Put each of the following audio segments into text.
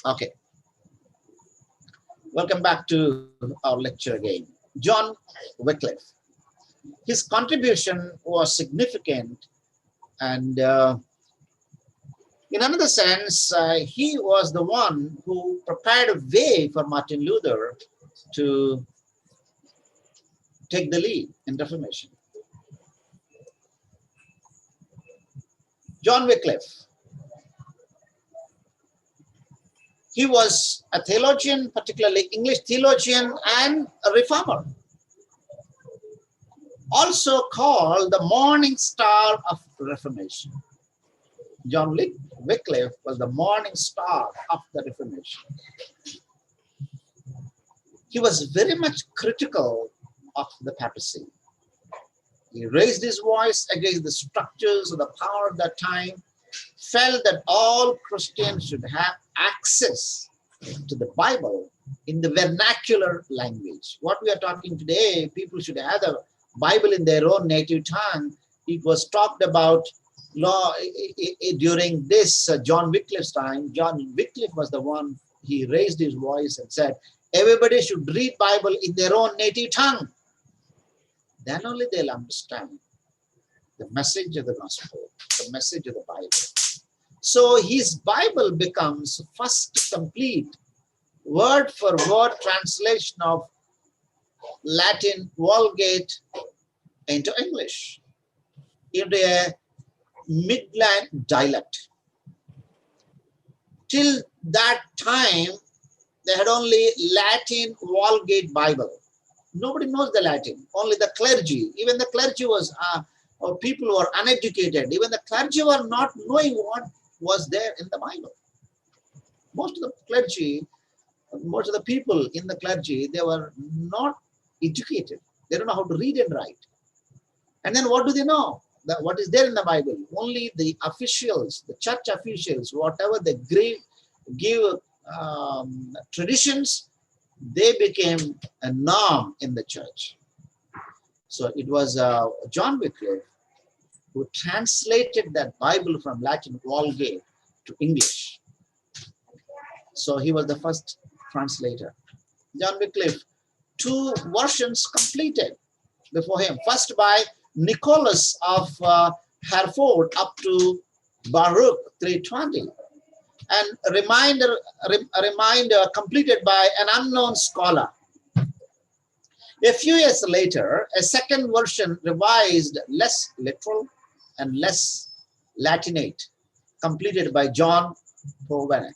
Okay, welcome back to our lecture again. John Wycliffe. His contribution was significant, and in another sense, he was the one who prepared a way for Martin Luther to take the lead in Reformation. John Wycliffe. He was a theologian, particularly English theologian and a reformer. Also called the morning star of Reformation. John Wycliffe was the morning star of the Reformation. He was very much critical of the papacy. He raised his voice against the structures of the power of that time, felt that all Christians should have access to the Bible in the vernacular language. What we are talking today, people should have the Bible in their own native tongue. It was talked about during this John Wycliffe's time. John Wycliffe was the one, he raised his voice and said, everybody should read Bible in their own native tongue. Then only they'll understand the message of the gospel, the message of the Bible. So his Bible becomes first complete word for word translation of Latin Vulgate into English, into a Midland dialect. Till that time, they had only Latin Vulgate Bible. Nobody knows the Latin, only the clergy. Even the clergy was, or people who were uneducated, even the clergy were not knowing what was there in the Bible. Most of the clergy, most of the people in the clergy, they were not educated. They don't know how to read and write. And then what do they know? What is there in the Bible? Only the officials, the church officials, whatever they give traditions, they became a norm in the church. So it was John Wycliffe who translated that Bible from Latin Vulgate to English. So he was the first translator. John Wycliffe, 2 versions completed before him. First by Nicholas of Hereford up to Baruch 320. And a reminder completed by an unknown scholar. A few years later, a second version revised, less literal and less Latinate, completed by John Pothana.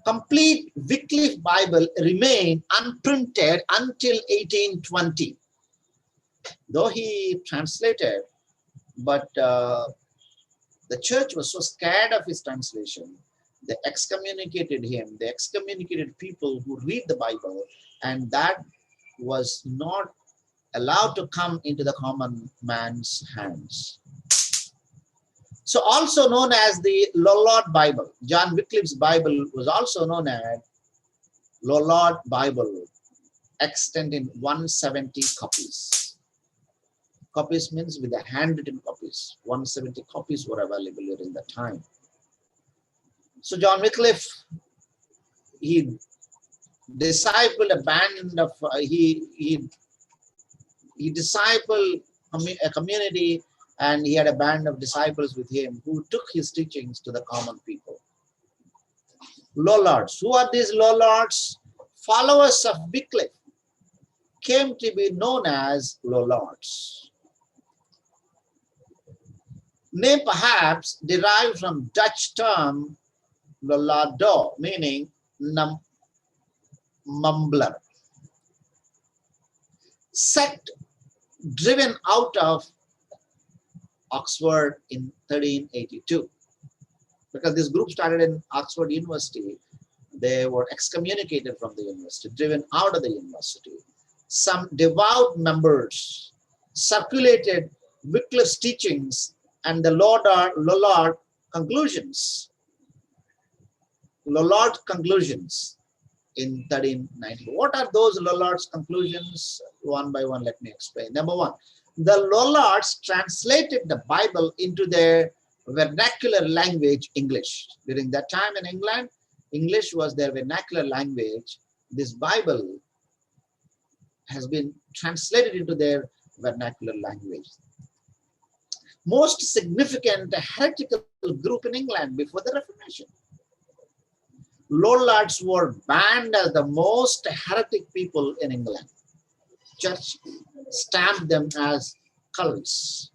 Complete Wycliffe Bible remained unprinted until 1820. Though he translated, but the church was so scared of his translation, they excommunicated him. They excommunicated people who read the Bible, and that was not allowed to come into the common man's hands. So also known as the Lollard Bible, John Wycliffe's Bible was also known as Lollard Bible, extant in 170 copies. Copies means with the handwritten copies. 170 copies were available during that time. So John Wycliffe, he discipled a band of, he discipled a community, and he had a band of disciples with him who took his teachings to the common people. Lollards. Who are these Lollards? Followers of Wycliffe came to be known as Lollards. Name perhaps derived from Dutch term Lollardo, meaning mumbler. Sect driven out of Oxford in 1382. Because this group started in Oxford University, they were excommunicated from the university, driven out of the university. Some devout members circulated Wycliffe's teachings and the Lollard conclusions. Lollard conclusions in 1390. What are those Lollard's conclusions? One by one, let me explain. Number one, the Lollards translated the Bible into their vernacular language, English. During that time in England, English was their vernacular language. This Bible has been translated into their vernacular language. Most significant heretical group in England before the Reformation. Lollards were banned as the most heretic people in England. Church stamped them as cults.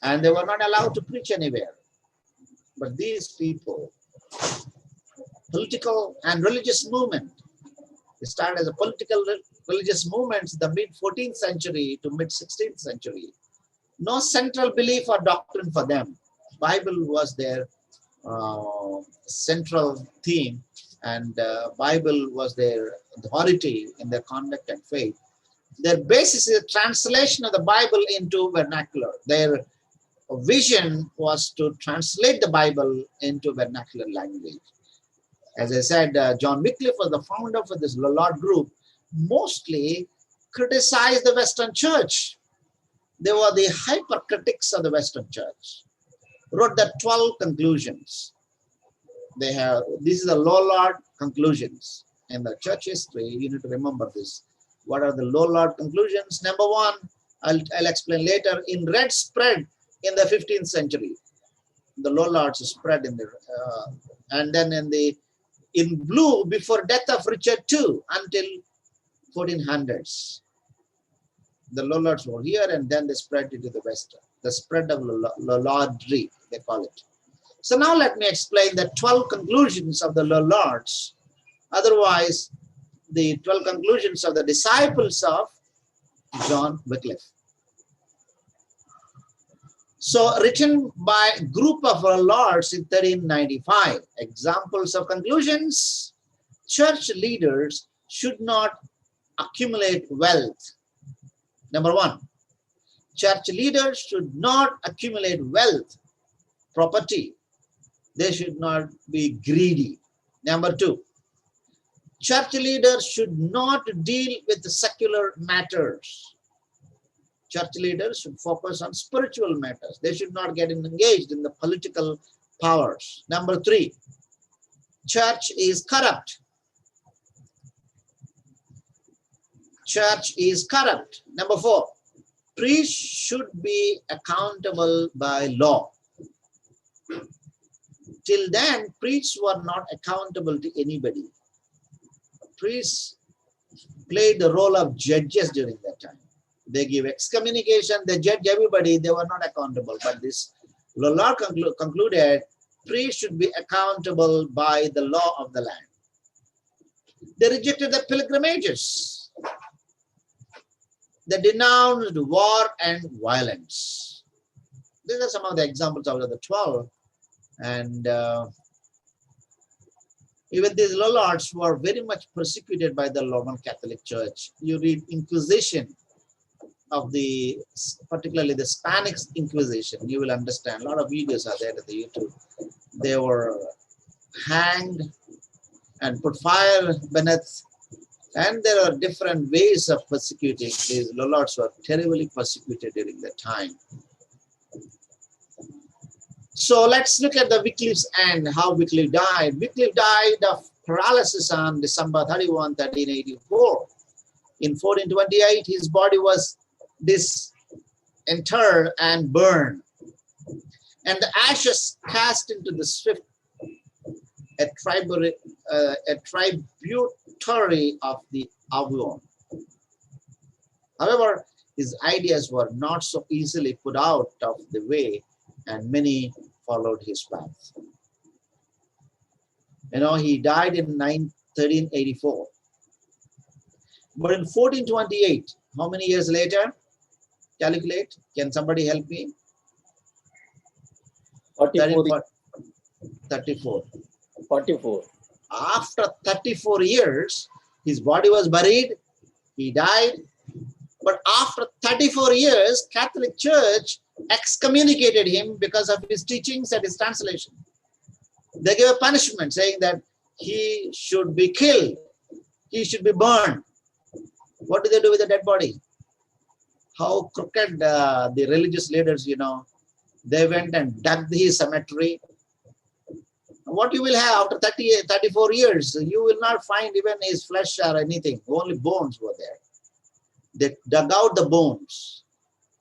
And they were not allowed to preach anywhere. But these people, political and religious movement, they started as a political religious movement in the mid 14th century to mid 16th century. No central belief or doctrine for them. Bible was their central theme, and Bible was their authority in their conduct and faith. Their basis is a translation of the Bible into vernacular. Their vision was to translate the Bible into vernacular language. As I said, John Wycliffe was the founder for this Lollard group, mostly criticized the Western Church. They were the hypercritics of the Western Church. Wrote the 12 conclusions. They have, this is the Lollard conclusions. In the church history, you need to remember this. What are the Lollard conclusions? Number one, I'll explain later, in red spread in the 15th century. The Lollards spread in the, and then in blue before death of Richard II until 1400s. The Lollards were here and then they spread into the west. The spread of Lollardry, they call it. So now let me explain the 12 conclusions of the Lollards. Otherwise, the 12 conclusions of the disciples of John Wycliffe. So written by a group of Lollards in 1395. Examples of conclusions. Church leaders should not accumulate wealth. Number one, church leaders should not accumulate wealth, property. They should not be greedy. Number two, church leaders should not deal with secular matters. Church leaders should focus on spiritual matters. They should not get engaged in the political powers. Number three, church is corrupt. Church is corrupt. Number four, priests should be accountable by law. Till then, priests were not accountable to anybody. Priests played the role of judges during that time. They give excommunication, they judge everybody, they were not accountable. But this Lollard concluded priests should be accountable by the law of the land. They rejected the pilgrimages. They denounced war and violence. These are some of the examples out of the 12. And even these Lollards were very much persecuted by the Roman Catholic Church. You read Inquisition of the, particularly the Spanish Inquisition, you will understand. A lot of videos are there at the YouTube. They were hanged and put fire beneath. And there are different ways of persecuting. These Lollards were terribly persecuted during that time. So let's look at the Wycliffe's end, how Wycliffe died. Wycliffe died of paralysis on December 31, 1384. In 1428, his body was disinterred and burned, and the ashes cast into the Swift, a tributary of the Avon. However, his ideas were not so easily put out of the way, and many followed his path. You know, he died in 1384. But in 1428, how many years later? Calculate. Can somebody help me? 44. 34. 44. After 34 years, his body was buried. He died. But after 34 years, Catholic Church excommunicated him because of his teachings and his translation. They gave a punishment saying that he should be killed. He should be burned. What do they do with the dead body? How crooked the religious leaders, you know. They went and dug his cemetery What you will have after 34 years? You will not find even his flesh or anything. Only bones were there. They dug out the bones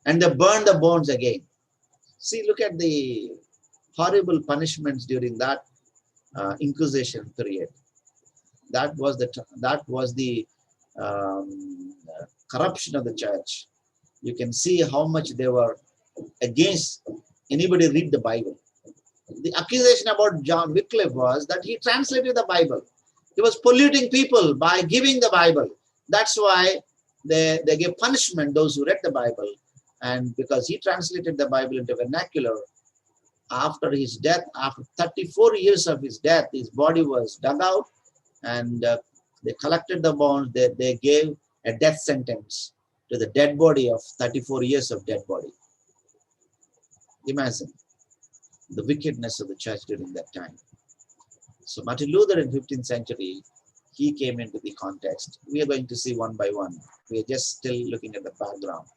and they burned the bones again. See, look at the horrible punishments during that Inquisition period. That was the corruption of the church. You can see how much they were against anybody read the Bible. The accusation about John Wycliffe was that he translated the Bible. He was polluting people by giving the Bible. That's why they gave punishment those who read the Bible. And because he translated the Bible into vernacular, after his death, after 34 years of his death, his body was dug out and they collected the bones. They gave a death sentence to the dead body of 34 years of dead body. Imagine the wickedness of the church during that time. So Martin Luther in 15th century, he came into the context. We are going to see one by one. We are just still looking at the background.